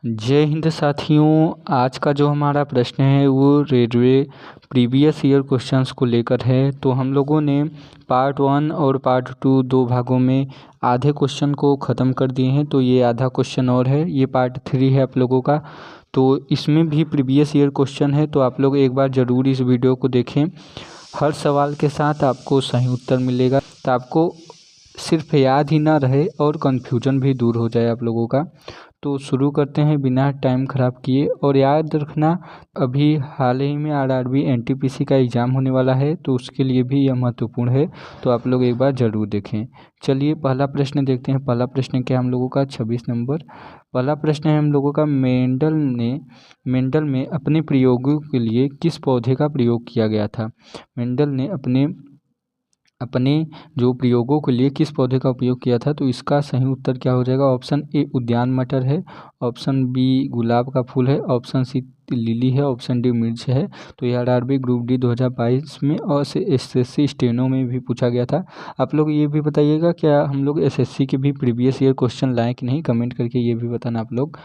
जय हिंद साथियों। आज का जो हमारा प्रश्न है वो रेलवे प्रीवियस ईयर क्वेश्चंस को लेकर है। तो हम लोगों ने पार्ट 1 और पार्ट 2 दो भागों में आधे क्वेश्चन को ख़त्म कर दिए हैं। तो ये आधा क्वेश्चन और है, ये पार्ट 3 है आप लोगों का। तो इसमें भी प्रीवियस ईयर क्वेश्चन है, तो आप लोग एक बार ज़रूर इस वीडियो को देखें। हर सवाल के साथ आपको सही उत्तर मिलेगा, तो आपको सिर्फ याद ही ना रहे और कन्फ्यूजन भी दूर हो जाए आप लोगों का। तो शुरू करते हैं बिना टाइम ख़राब किए। और याद रखना, अभी हाल ही में आरआरबी एनटीपीसी का एग्ज़ाम होने वाला है, तो उसके लिए भी यह महत्वपूर्ण है। तो आप लोग एक बार ज़रूर देखें। चलिए पहला प्रश्न देखते हैं। पहला प्रश्न क्या हम लोगों का 26 नंबर। पहला प्रश्न है हम लोगों का, मेंडल में अपने प्रयोगों के लिए किस पौधे का प्रयोग किया गया था। मेंडल ने अपने जो प्रयोगों के लिए किस पौधे का उपयोग किया था। तो इसका सही उत्तर क्या हो जाएगा। ऑप्शन ए उद्यान मटर है, ऑप्शन बी गुलाब का फूल है, ऑप्शन सी लिली है, ऑप्शन डी मिर्च है। तो ये आरआरबी ग्रुप डी 2022 में और एसएससी स्टेनो में भी पूछा गया था। आप लोग ये भी बताइएगा, क्या हम लोग एसएससी के भी प्रीवियस ईयर क्वेश्चन लाएँ कि नहीं, कमेंट करके ये भी बताना आप लोग।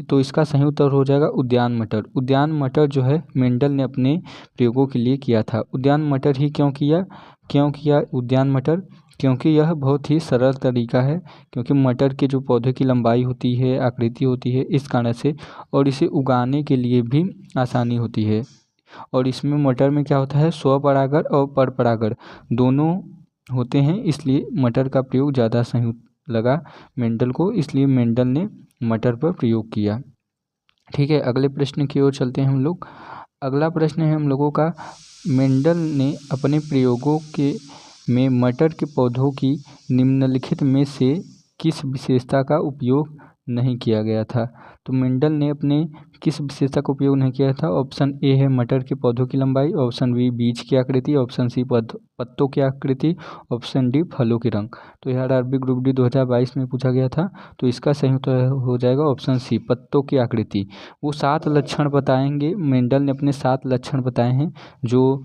तो इसका सही उत्तर हो जाएगा उद्यान मटर। उद्यान मटर जो है मेंडल ने अपने प्रयोगों के लिए किया था। उद्यान मटर ही क्यों किया उद्यान मटर, क्योंकि यह बहुत ही सरल तरीका है। क्योंकि मटर के जो पौधे की लंबाई होती है, आकृति होती है, इस कारण से, और इसे उगाने के लिए भी आसानी होती है। और इसमें मटर में क्या होता है, स्वपरागण और परपरागण दोनों होते हैं, इसलिए मटर का प्रयोग ज़्यादा सही लगा मेंडल को, इसलिए मेंडल ने मटर पर प्रयोग किया। ठीक है, अगले प्रश्न की ओर चलते हैं हम लोग। अगला प्रश्न है हम लोगों का, मेंडल ने अपने प्रयोगों में मटर के पौधों की निम्नलिखित में से किस विशेषता का उपयोग नहीं किया गया था। तो मेंडल ने अपने किस विशेषता का उपयोग नहीं किया था। ऑप्शन ए है मटर के पौधों की लंबाई, ऑप्शन बी बीज की आकृति, ऑप्शन सी पत्तों की आकृति, ऑप्शन डी फलों के रंग। तो यह आरआरबी ग्रुप डी 2022 में पूछा गया था। तो इसका सही उत्तर हो जाएगा ऑप्शन सी पत्तों की आकृति। वो 7 लक्षण बताएंगे, मेंडल ने अपने 7 लक्षण बताए हैं, जो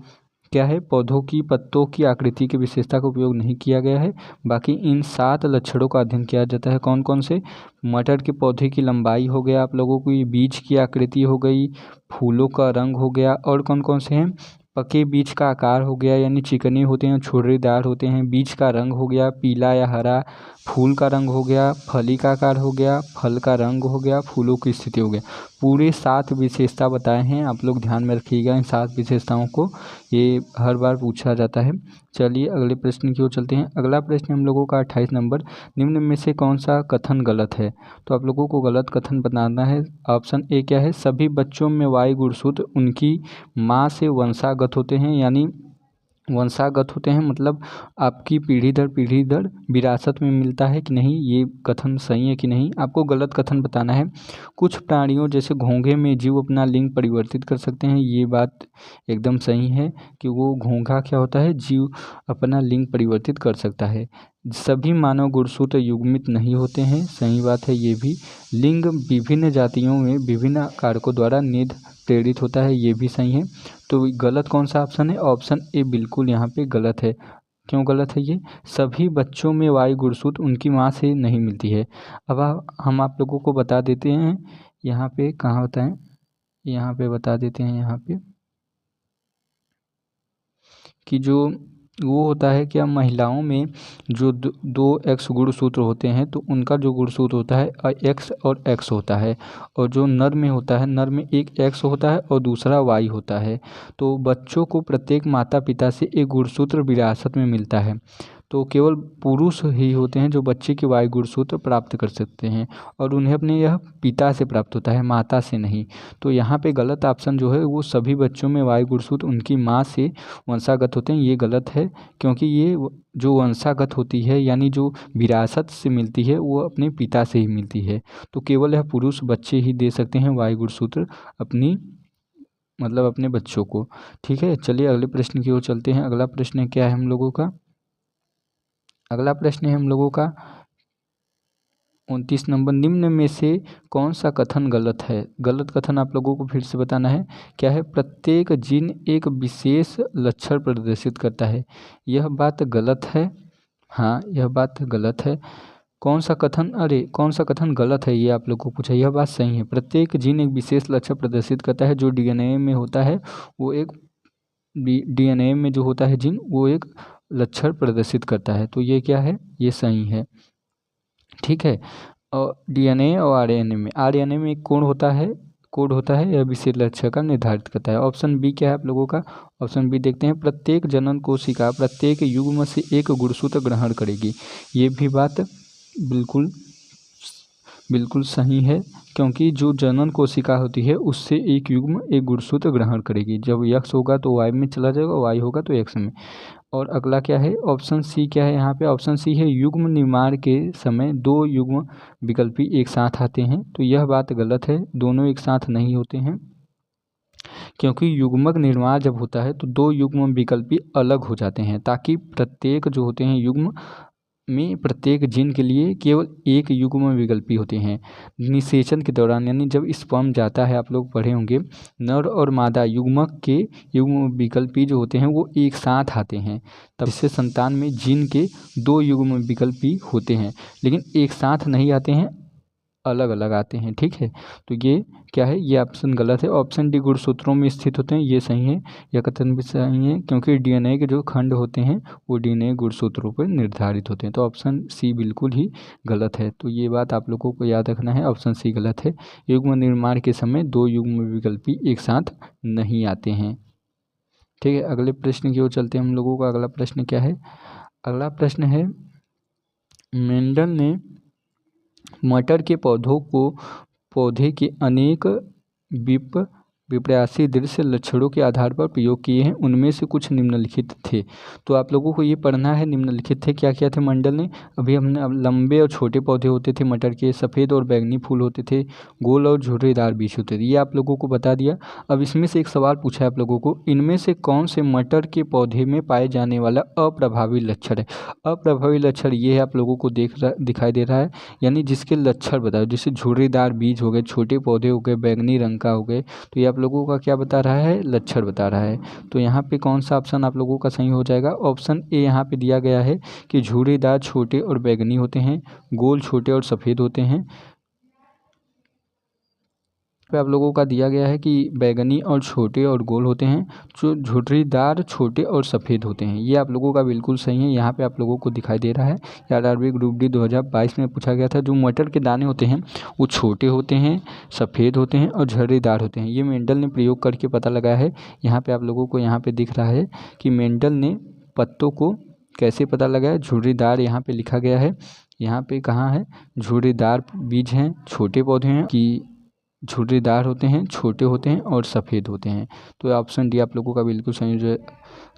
क्या है, पौधों की पत्तों की आकृति की विशेषता का उपयोग नहीं किया गया है। बाकी इन 7 लक्षणों का अध्ययन किया जाता है। कौन कौन से, मटर के पौधे की लंबाई हो गया आप लोगों को, ये बीज की आकृति हो गई, फूलों का रंग हो गया, और कौन कौन से हैं, पके बीज का आकार हो गया, यानी चिकने होते हैं, छुरीदार होते हैं, बीज का रंग हो गया पीला या हरा, फूल का रंग हो गया, फली का आकार हो गया, फल का रंग हो गया, फूलों की स्थिति हो गया। पूरे 7 विशेषता बताए हैं, आप लोग ध्यान में रखिएगा इन 7 विशेषताओं को, ये हर बार पूछा जाता है। चलिए अगले प्रश्न की ओर चलते हैं। अगला प्रश्न हम लोगों का 28 नंबर, निम्न में से कौन सा कथन गलत है। तो आप लोगों को गलत कथन बताना है। ऑप्शन ए क्या है, सभी बच्चों में वाई गुणसूत्र उनकी माँ से वंशागत होते हैं, यानी वंशागत होते हैं मतलब आपकी पीढ़ी दर विरासत में मिलता है कि नहीं, ये कथन सही है कि नहीं, आपको गलत कथन बताना है। कुछ प्राणियों जैसे घोंघे में जीव अपना लिंग परिवर्तित कर सकते हैं, ये बात एकदम सही है कि वो घोंघा क्या होता है, जीव अपना लिंग परिवर्तित कर सकता है। सभी मानव गुणसूत्र युग्मित नहीं होते हैं, सही बात है ये भी। लिंग विभिन्न जातियों में विभिन्न कारकों द्वारा निध प्रेरित होता है, ये भी सही है। तो गलत कौन सा ऑप्शन है, ऑप्शन ए बिल्कुल यहाँ पे गलत है। क्यों गलत है ये, सभी बच्चों में वायु गुणसूत्र उनकी माँ से नहीं मिलती है। अब हम आप लोगों को बता देते हैं, यहाँ पे कहाँ होता है, यहाँ पे बता देते हैं, यहाँ पे कि जो वो होता है क्या, महिलाओं में जो दो एक्स गुणसूत्र होते हैं, तो उनका जो गुणसूत्र होता है एक्स और एक्स होता है। और जो नर में होता है, नर में एक एक्स होता है और दूसरा वाई होता है। तो बच्चों को प्रत्येक माता पिता से एक गुणसूत्र विरासत में मिलता है। तो केवल पुरुष ही होते हैं जो बच्चे के वाई गुणसूत्र प्राप्त कर सकते हैं, और उन्हें अपने यह पिता से प्राप्त होता है, माता से नहीं। तो यहाँ पे गलत ऑप्शन जो है, वो सभी बच्चों में वाई गुणसूत्र उनकी माँ से वंशागत होते हैं, ये गलत है। क्योंकि ये जो वंशागत होती है, यानी जो विरासत से मिलती है, वो अपने पिता से ही मिलती है। तो केवल यह पुरुष बच्चे ही दे सकते हैं वाई गुणसूत्र अपने बच्चों को। ठीक है, चलिए अगले प्रश्न की ओर चलते हैं। अगला प्रश्न क्या है हम लोगों का, अगला प्रश्न है हम लोगों का 29 नंबर, निम्न में से कौन सा कथन गलत है। गलत कथन आप लोगों को फिर से बताना है। क्या है, प्रत्येक जीन एक विशेष लक्षण प्रदर्शित करता है, यह बात गलत है। हाँ, यह बात गलत है। कौन सा कथन गलत है, ये आप लोग को पूछा। यह बात सही है। प्रत्येक जीन एक विशेष लक्षण प्रदर्शित करता है। जो डीएनए में होता है वो एक डीएनए में जो होता है जीन वो एक लक्षण प्रदर्शित करता है। तो ये क्या है, ये सही है। ठीक है। और डीएनए और आरएनए में एक कोड होता है, यह विशेष लक्षण का निर्धारित करता है। ऑप्शन बी क्या है आप लोगों का? ऑप्शन बी देखते हैं, प्रत्येक जनन कोशिका प्रत्येक युग्म से एक गुणसूत्र ग्रहण करेगी। ये भी बात बिल्कुल सही है, क्योंकि जो जनन कोशिका होती है उससे एक युग्म एक गुणसूत्र ग्रहण करेगी। जब X होगा तो Y में चला जाएगा, Y होगा तो X में। और अगला क्या है, ऑप्शन सी क्या है यहाँ पे? ऑप्शन सी है, युग्म निर्माण के समय दो युग्म विकल्पी एक साथ आते हैं। तो यह बात गलत है, दोनों एक साथ नहीं होते हैं, क्योंकि युग्मक निर्माण जब होता है तो दो युग्म विकल्पी अलग हो जाते हैं, ताकि प्रत्येक जो होते हैं युग्म में प्रत्येक जीन के लिए केवल एक युग्म विकल्पी होते हैं। निषेचन के दौरान यानी जब स्पर्म जाता है, आप लोग पढ़े होंगे, नर और मादा युग्मक के युग्म विकल्पी जो होते हैं वो एक साथ आते हैं, तब इससे संतान में जीन के दो युग्म विकल्पी होते हैं, लेकिन एक साथ नहीं आते हैं, अलग अलग आते हैं। ठीक है, तो ये क्या है, ये ऑप्शन गलत है। ऑप्शन डी गुणसूत्रों में स्थित होते हैं, ये सही है। यह कथन भी सही है, क्योंकि डीएनए के जो खंड होते हैं वो डीएनए गुणसूत्रों पर निर्धारित होते हैं। तो ऑप्शन सी बिल्कुल ही गलत है। तो ये बात आप लोगों को याद रखना है, ऑप्शन सी गलत है। युग्म निर्माण के समय दो युग्म विकल्पी एक साथ नहीं आते हैं। ठीक है, अगले प्रश्न की ओर चलते हैं हम लोगों का। अगला प्रश्न क्या है? अगला प्रश्न है, मेंडल ने मटर के पौधे के अनेक विपर्यासी दृश्य लक्षणों के आधार पर प्रयोग किए हैं, उनमें से कुछ निम्नलिखित थे। तो आप लोगों को ये पढ़ना है निम्नलिखित थे क्या क्या थे मंडल ने। अभी हमने लंबे और छोटे पौधे होते थे मटर के, सफ़ेद और बैंगनी फूल होते थे, गोल और झुर्रीदार बीज होते थे, ये आप लोगों को बता दिया। अब इसमें से एक सवाल पूछा है आप लोगों को, इनमें से कौन से मटर के पौधे में पाए जाने वाला अप्रभावी लक्षण है? अप्रभावी लक्षण ये है आप लोगों को दिखाई दे रहा है, यानी जिसके लक्षण बताओ, जैसे झुर्रीदार बीज हो गए, छोटे पौधे हो गए, बैंगनी रंग का हो गए, तो ये आप लोगों का क्या बता रहा है? लक्षण बता रहा है। तो यहाँ पे कौन सा ऑप्शन आप लोगों का सही हो जाएगा? ऑप्शन ए यहाँ पे दिया गया है कि झुर्रीदार छोटे और बैंगनी होते हैं, गोल छोटे और सफ़ेद होते हैं। पे आप लोगों का दिया गया है कि बैंगनी और छोटे और गोल होते हैं, जो झुर्रीदार छोटे और सफ़ेद होते हैं। ये आप लोगों का बिल्कुल सही है, यहाँ पे आप लोगों को दिखाई दे रहा है। आरआरबी ग्रुप डी 2022 में पूछा गया था, जो मटर के दाने होते हैं वो छोटे होते हैं, सफ़ेद होते हैं और झुर्रीदार होते हैं। ये मेंडल ने प्रयोग करके पता लगाया है। यहाँ पर आप लोगों को यहाँ पर दिख रहा है कि मेंडल ने पत्तों को कैसे पता लगाया। झुर्रीदार यहाँ पे लिखा गया है, यहाँ पे कहाँ है? झुर्रीदार बीज हैं, छोटे पौधे हैं कि झुर्रीदार होते हैं, छोटे होते हैं और सफ़ेद होते हैं। तो ऑप्शन डी आप लोगों का बिल्कुल सही हो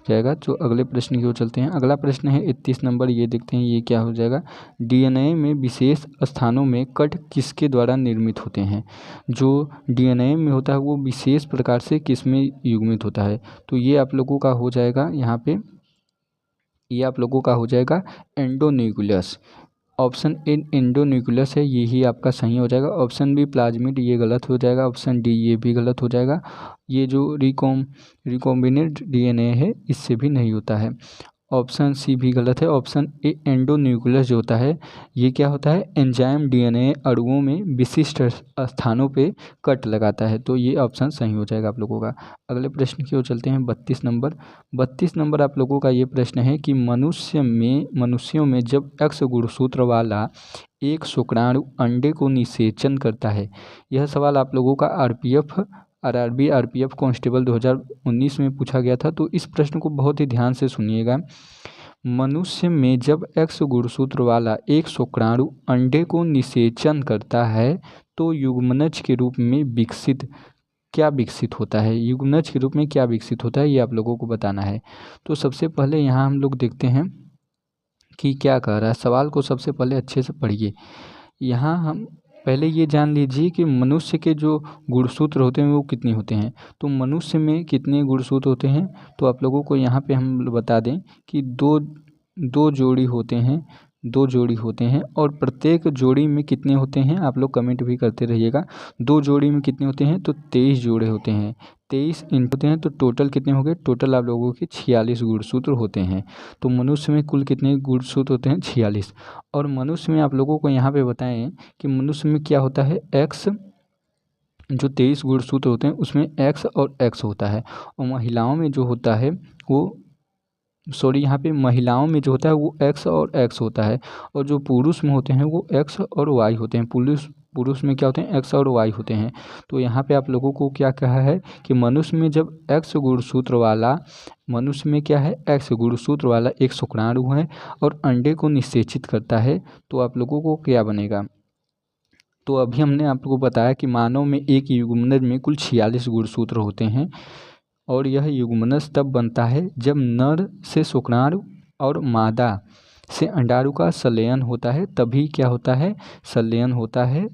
जाएगा। तो अगले प्रश्न की ओर चलते हैं। अगला प्रश्न है 31 नंबर, ये देखते हैं ये क्या हो जाएगा। डीएनए में विशेष स्थानों में कट किसके द्वारा निर्मित होते हैं? जो डीएनए में होता है वो विशेष प्रकार से किस में युग्मित होता है? तो ये आप लोगों का हो जाएगा यहाँ पे, ये आप लोगों का हो जाएगा एंडोन्यूक्लियस। ऑप्शन ए एंडोन्यूक्लियस है, ये ही आपका सही हो जाएगा। ऑप्शन बी प्लाज्मिड, ये गलत हो जाएगा। ऑप्शन डी ये भी गलत हो जाएगा। ये जो रिकॉम्बिनेंट डीएनए है इससे भी नहीं होता है। ऑप्शन सी भी गलत है। ऑप्शन ए एंडोन्यूक्लियस जो होता है ये क्या होता है? एंजाइम डीएनए अणुओं में विशिष्ट स्थानों पे कट लगाता है। तो ये ऑप्शन सही हो जाएगा आप लोगों का। अगले प्रश्न की ओर चलते हैं 32 नंबर। 32 नंबर आप लोगों का ये प्रश्न है कि मनुष्यों में जब X गुणसूत्र वाला एक शुक्राणु अंडे को निषेचन करता है। यह सवाल आप लोगों का आरआरबी कांस्टेबल 2019 में पूछा गया था। तो इस प्रश्न को बहुत ही ध्यान से सुनिएगा। मनुष्य में जब X गुणसूत्र वाला एक शुक्राणु अंडे को निषेचन करता है तो युग्मनज के रूप में क्या विकसित होता है? युग्मनज के रूप में क्या विकसित होता है, ये आप लोगों को बताना है। तो सबसे पहले यहाँ हम लोग देखते हैं कि क्या कह रहा है। सवाल को सबसे पहले अच्छे से पढ़िए। यहाँ हम पहले ये जान लीजिए कि मनुष्य के जो गुणसूत्र होते हैं वो कितने होते हैं। तो मनुष्य में कितने गुणसूत्र होते हैं, तो आप लोगों को यहाँ पे हम बता दें कि दो जोड़ी होते हैं। 2 जोड़ी होते हैं और प्रत्येक जोड़ी में कितने होते हैं, आप लोग कमेंट भी करते रहिएगा। 2 जोड़ी में कितने होते हैं, तो 23 जोड़े होते हैं। 23 इंटू होते हैं तो टोटल कितने हो गए, टोटल आप लोगों के 46 गुणसूत्र होते हैं। तो मनुष्य में कुल कितने गुणसूत्र होते हैं, 46। और मनुष्य में आप लोगों को यहाँ पे बताएं कि मनुष्य में क्या होता है, एक्स, जो 23 गुणसूत्र होते हैं उसमें एक्स और एक्स होता है। और महिलाओं में जो होता है वो, सॉरी, यहाँ पे महिलाओं में जो होता है वो एक्स और एक्स होता है। और जो पुरुष में होते हैं वो एक्स और वाई होते हैं। पुरुष में क्या होते हैं, एक्स और वाई होते हैं। तो यहाँ पे आप लोगों को क्या कहा है कि मनुष्य में जब एक्स गुणसूत्र वाला, मनुष्य में क्या है, एक्स गुणसूत्र वाला एक शुक्राणु है और अंडे को निषेचित करता है, तो आप लोगों को क्या बनेगा। तो अभी हमने आपको बताया कि मानव में एक युग्मनज में कुल 46 गुणसूत्र होते हैं और यह युग्मनज तब बनता है जब नर से शुक्राणु और मादा से अंडाणु का संलयन होता है, तभी क्या होता है, संलयन होता है।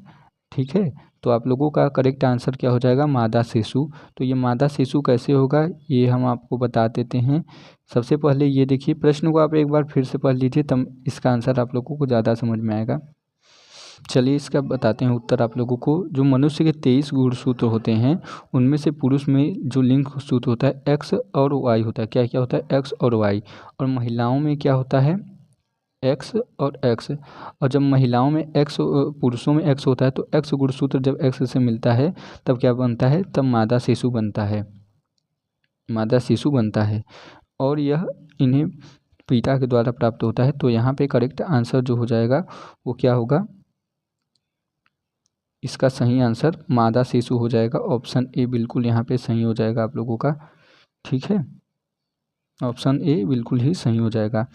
ठीक है, तो आप लोगों का करेक्ट आंसर क्या हो जाएगा, मादा शिशु। तो ये मादा शिशु कैसे होगा ये हम आपको बता देते हैं। सबसे पहले ये देखिए, प्रश्न को आप एक बार फिर से पढ़ लीजिए, तब इसका आंसर आप लोगों को ज़्यादा समझ में आएगा। चलिए इसका बताते हैं उत्तर आप लोगों को। जो मनुष्य के 23 गुणसूत्र होते हैं उनमें से पुरुष में जो लिंग सूत्र होता है एक्स और वाई होता है। क्या क्या होता है, एक्स और वाई। और महिलाओं में क्या होता है, एक्स और एक्स। और जब महिलाओं में एक्स, पुरुषों में एक्स होता है तो एक्स गुणसूत्र जब एक्स से मिलता है तब क्या बनता है, तब मादा शिशु बनता है, मादा शिशु बनता है। और यह इन्हें पिता के द्वारा प्राप्त होता है। तो यहाँ पे करेक्ट आंसर जो हो जाएगा वो क्या होगा, इसका सही आंसर मादा शिशु हो जाएगा। ऑप्शन ए बिल्कुल यहाँ पे सही हो जाएगा आप लोगों का। ठीक है, ऑप्शन ए बिल्कुल ही सही हो जाएगा।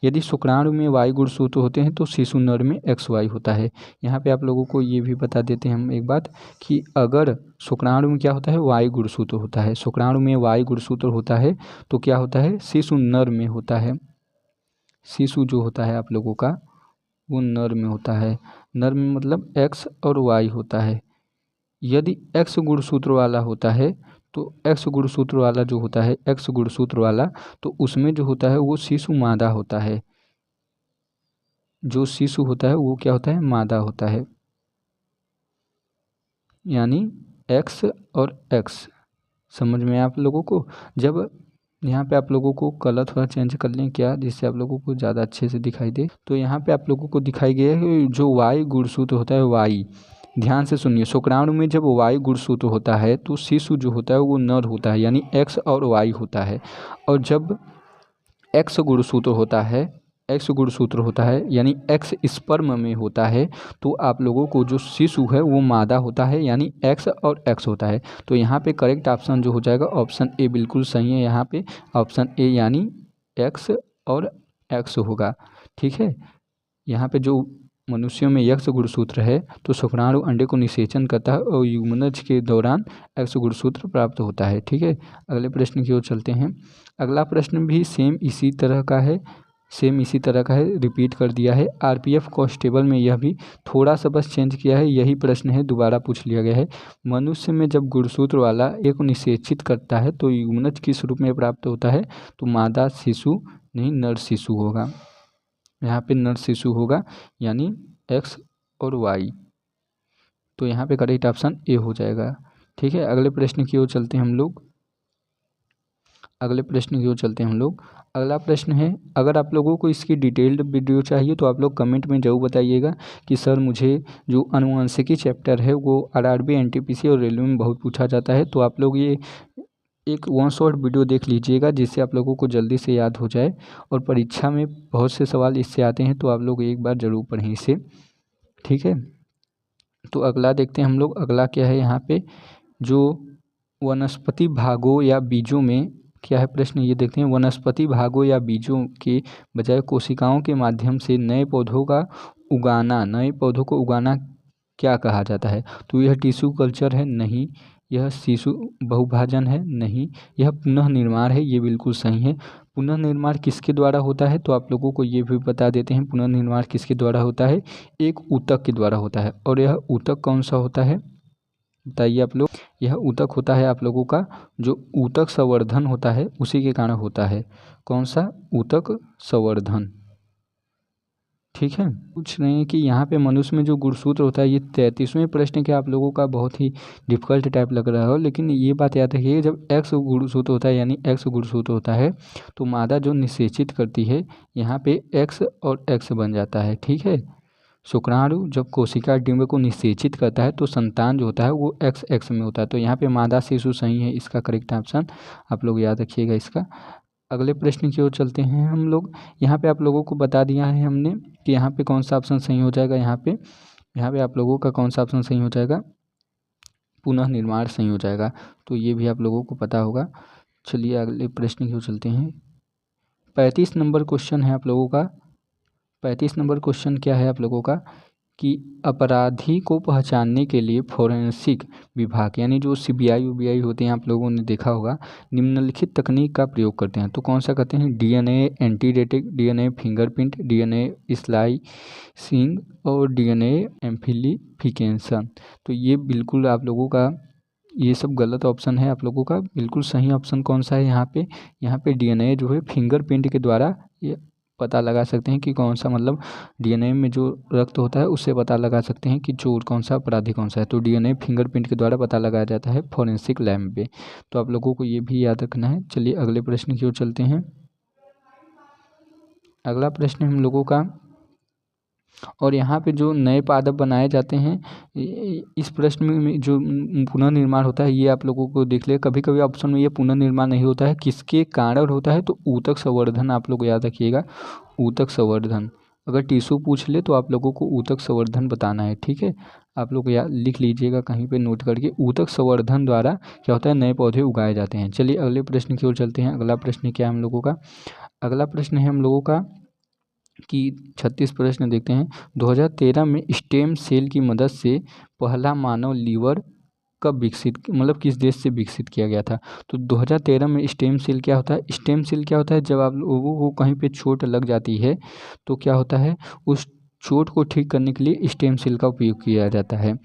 यदि शुक्राणु में वाई गुणसूत्र होते हैं तो शिशु नर में एक्स वाई होता है। यहाँ पे आप लोगों को ये भी बता देते हैं हम एक बात कि अगर शुक्राणु में क्या होता है, वाई गुणसूत्र होता है, शुक्राणु में वाई गुणसूत्र होता है तो क्या होता है, शिशु नर में होता है। शिशु जो होता है आप लोगों का वो नर में होता है। नर में मतलब एक्स और वाई होता है। यदि एक्स गुणसूत्र वाला होता है तो एक्स गुणसूत्र वाला जो होता है, एक्स गुणसूत्र वाला, तो उसमें जो होता है वो शिशु मादा होता है। जो शिशु होता है वो क्या होता है, मादा होता है। यानी एक्स और एक्स, समझ में आप लोगों को। जब यहाँ पे आप लोगों को कलर थोड़ा चेंज कर लें क्या, जिससे आप लोगों को ज़्यादा अच्छे से दिखाई दे। तो यहाँ पे आप लोगों को दिखाई गया है जो वाई गुणसूत्र होता है, वाई, ध्यान से सुनिए। शुक्राणु में जब वाई गुणसूत्र होता है तो शिशु जो होता है वो नर होता है, यानी एक्स और वाई होता है। और जब एक्स गुणसूत्र होता है, एक्स गुणसूत्र होता है यानी एक्स स्पर्म में होता है, तो आप लोगों को जो शिशु है वो मादा होता है, यानी एक्स और एक्स होता है। तो यहाँ पे करेक्ट ऑप्शन जो हो जाएगा ऑप्शन ए बिल्कुल सही है। यहाँ पे ऑप्शन ए यानी एक्स और एक्स होगा। ठीक है, यहाँ पे जो मनुष्यों में एक्स गुणसूत्र है तो शुक्राणु अंडे को निषेचन करता है और युग्मनज के दौरान एक्स गुणसूत्र प्राप्त होता है। ठीक है, अगले प्रश्न की ओर चलते हैं। अगला प्रश्न भी सेम इसी तरह का है, रिपीट कर दिया है। आरपीएफ कांस्टेबल में यह भी थोड़ा सा बस चेंज किया है, यही प्रश्न है, दोबारा पूछ लिया गया है। मनुष्य में जब गुणसूत्र वाला एक को निषेचित करता है तो युग्मनज किस रूप में प्राप्त होता है, तो मादा शिशु नहीं नर शिशु होगा। यहाँ पे नर शिशु होगा यानी एक्स और वाई। तो यहाँ पे करेक्ट ऑप्शन ए हो जाएगा। ठीक है, अगले प्रश्न की ओर चलते हैं हम लोग। अगला प्रश्न है, अगर आप लोगों को इसकी डिटेल्ड वीडियो चाहिए तो आप लोग कमेंट में ज़रूर बताइएगा कि सर मुझे जो अनुवांशिकी चैप्टर है वो आरआरबी, एनटीपीसी और रेलवे में बहुत पूछा जाता है। तो आप लोग ये एक वन शॉट वीडियो देख लीजिएगा जिससे आप लोगों को जल्दी से याद हो जाए। और परीक्षा में बहुत से सवाल इससे आते हैं तो आप लोग एक बार ज़रूर पढ़ें इसे। ठीक है, तो अगला देखते हैं हम लोग। अगला क्या है, यहाँ पे जो वनस्पति भागों या बीजों में क्या है प्रश्न, ये देखते हैं। वनस्पति भागों या बीजों के बजाय कोशिकाओं के माध्यम से नए पौधों को उगाना क्या कहा जाता है। तो यह टिश्यू कल्चर है, नहीं। यह शिशु बहुभाजन है, नहीं। यह पुनः निर्माण है, ये बिल्कुल सही है। पुनः निर्माण किसके द्वारा होता है, तो आप लोगों को ये भी बता देते हैं पुनः निर्माण किसके द्वारा होता है, एक ऊतक के द्वारा होता है। और यह ऊतक कौन सा होता है बताइए आप लोग। यह ऊतक होता है आप लोगों का जो ऊतक संवर्धन होता है उसी के कारण होता है। कौन सा, ऊतक संवर्धन। ठीक है। पूछ रहे हैं कि यहाँ पे मनुष्य में जो गुणसूत्र होता है, ये 33वें प्रश्न के आप लोगों का बहुत ही डिफिकल्ट टाइप लग रहा हो, लेकिन ये बात याद रखिए, जब एक्स गुणसूत्र होता है यानी एक्स गुणसूत्र होता है तो मादा जो निषेचित करती है यहाँ पे एक्स और एक्स बन जाता है। ठीक है। शुक्राणु जब कोशिका डिंब को निषेचित करता है तो संतान जो होता है वो एक्स एक्स में होता है। तो यहाँ पे मादा शिशु सही है, इसका करेक्ट ऑप्शन आप लोग याद रखिएगा इसका। अगले प्रश्न की ओर चलते हैं हम लोग। यहाँ पे आप लोगों को बता दिया है हमने कि यहाँ पे कौन सा ऑप्शन सही हो जाएगा। यहाँ पे आप लोगों का कौन सा ऑप्शन सही हो जाएगा, पुनः निर्माण सही हो जाएगा। तो ये भी आप लोगों को पता होगा। चलिए अगले प्रश्न की ओर चलते हैं। 35 नंबर क्वेश्चन है आप लोगों का। 35 नंबर क्वेश्चन क्या है आप लोगों का कि अपराधी को पहचानने के लिए फोरेंसिक विभाग यानी जो सीबीआई वीबीआई होते हैं, आप लोगों ने देखा होगा, निम्नलिखित तकनीक का प्रयोग करते हैं। तो कौन सा करते हैं, डीएनए एंटीडेटिक, डीएनए फिंगरप्रिंट, डीएनए स्लाइसिंग और डीएनए एम्प्लीफिकेशन। तो ये बिल्कुल आप लोगों का ये सब गलत ऑप्शन है। आप लोगों का बिल्कुल सही ऑप्शन कौन सा है, यहाँ पे डीएनए जो है फिंगरप्रिंट के द्वारा ये पता लगा सकते हैं कि कौन सा, मतलब डीएनए में जो रक्त होता है उससे पता लगा सकते हैं कि चोर कौन सा अपराधी कौन सा है। तो डीएनए फिंगरप्रिंट के द्वारा पता लगाया जाता है फोरेंसिक लैब में। तो आप लोगों को ये भी याद रखना है। चलिए अगले प्रश्न की ओर चलते हैं। अगला प्रश्न हम लोगों का, और यहाँ पे जो नए पादप बनाए जाते हैं, इस प्रश्न में जो पुनर्निर्माण होता है ये आप लोगों को देख ले। कभी कभी ऑप्शन में ये पुनर्निर्माण नहीं होता है, किसके कारण होता है, तो ऊतक संवर्धन आप लोग याद रखिएगा। ऊतक संवर्धन, अगर टिश्यू पूछ ले तो आप लोगों को ऊतक संवर्धन बताना है। ठीक है, आप लोग याद लिख लीजिएगा कहीं पे नोट करके। ऊतक संवर्धन द्वारा क्या होता है, नए पौधे उगाए जाते हैं। चलिए अगले प्रश्न की ओर चलते हैं। अगला प्रश्न क्या है हम लोगों का, अगला प्रश्न है हम लोगों का कि 36 प्रश्न देखते हैं। 2013 में स्टेम सेल की मदद से पहला मानव लीवर कब विकसित, मतलब किस देश से विकसित किया गया था। तो 2013 में स्टेम सेल क्या होता है, स्टेम सेल क्या होता है, जब आप लोगों को कहीं पे चोट लग जाती है तो क्या होता है, उस चोट को ठीक करने के लिए स्टेम सेल का उपयोग किया जाता है।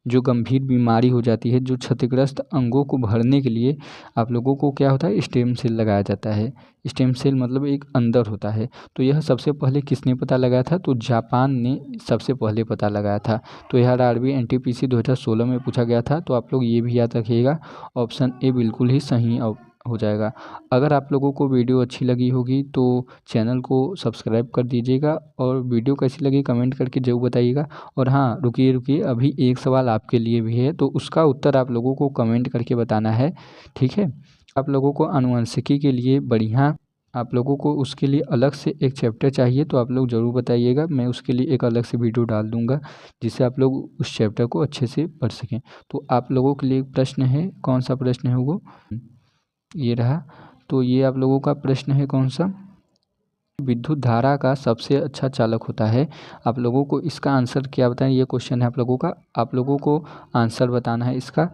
जो गंभीर बीमारी हो जाती है, जो क्षतिग्रस्त अंगों को भरने के लिए आप लोगों को क्या होता है, स्टेम सेल लगाया जाता है। स्टेम सेल मतलब एक अंदर होता है। तो यह सबसे पहले किसने पता लगाया था, तो जापान ने सबसे पहले पता लगाया था। तो यह आरबी एनटीपीसी 2016 में पूछा गया था। तो आप लोग ये भी याद रखिएगा, ऑप्शन ए बिल्कुल ही सही हो जाएगा। अगर आप लोगों को वीडियो अच्छी लगी होगी तो चैनल को सब्सक्राइब कर दीजिएगा, और वीडियो कैसी लगी कमेंट करके ज़रूर बताइएगा। और हाँ, रुकिए अभी एक सवाल आपके लिए भी है, तो उसका उत्तर आप लोगों को कमेंट करके बताना है। ठीक है, आप लोगों को आनुवंशिकी के लिए बढ़िया, आप लोगों को उसके लिए अलग से एक चैप्टर चाहिए तो आप लोग ज़रूर बताइएगा, मैं उसके लिए एक अलग से वीडियो डाल दूंगा जिससे आप लोग उस चैप्टर को अच्छे से पढ़ सकें। तो आप लोगों के लिए प्रश्न है, कौन सा प्रश्न है वो, ये रहा। तो ये आप लोगों का प्रश्न है कौन सा, विद्युत धारा का सबसे अच्छा चालक होता है। आप लोगों को इसका आंसर क्या बताएं, ये क्वेश्चन है आप लोगों का, आप लोगों को आंसर बताना है इसका।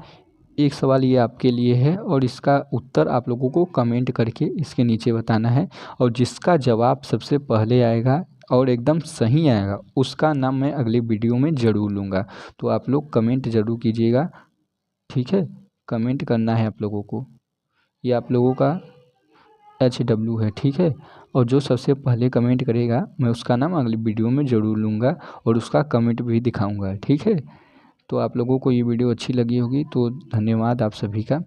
एक सवाल ये आपके लिए है और इसका उत्तर आप लोगों को कमेंट करके इसके नीचे बताना है, और जिसका जवाब सबसे पहले आएगा और एकदम सही आएगा उसका नाम मैं अगली वीडियो में ज़रूर लूँगा। तो आप लोग कमेंट ज़रूर कीजिएगा। ठीक है, कमेंट करना है आप लोगों को, ये आप लोगों का HW है। ठीक है, और जो सबसे पहले कमेंट करेगा मैं उसका नाम अगली वीडियो में ज़रूर लूँगा और उसका कमेंट भी दिखाऊंगा। ठीक है, तो आप लोगों को ये वीडियो अच्छी लगी होगी तो धन्यवाद आप सभी का।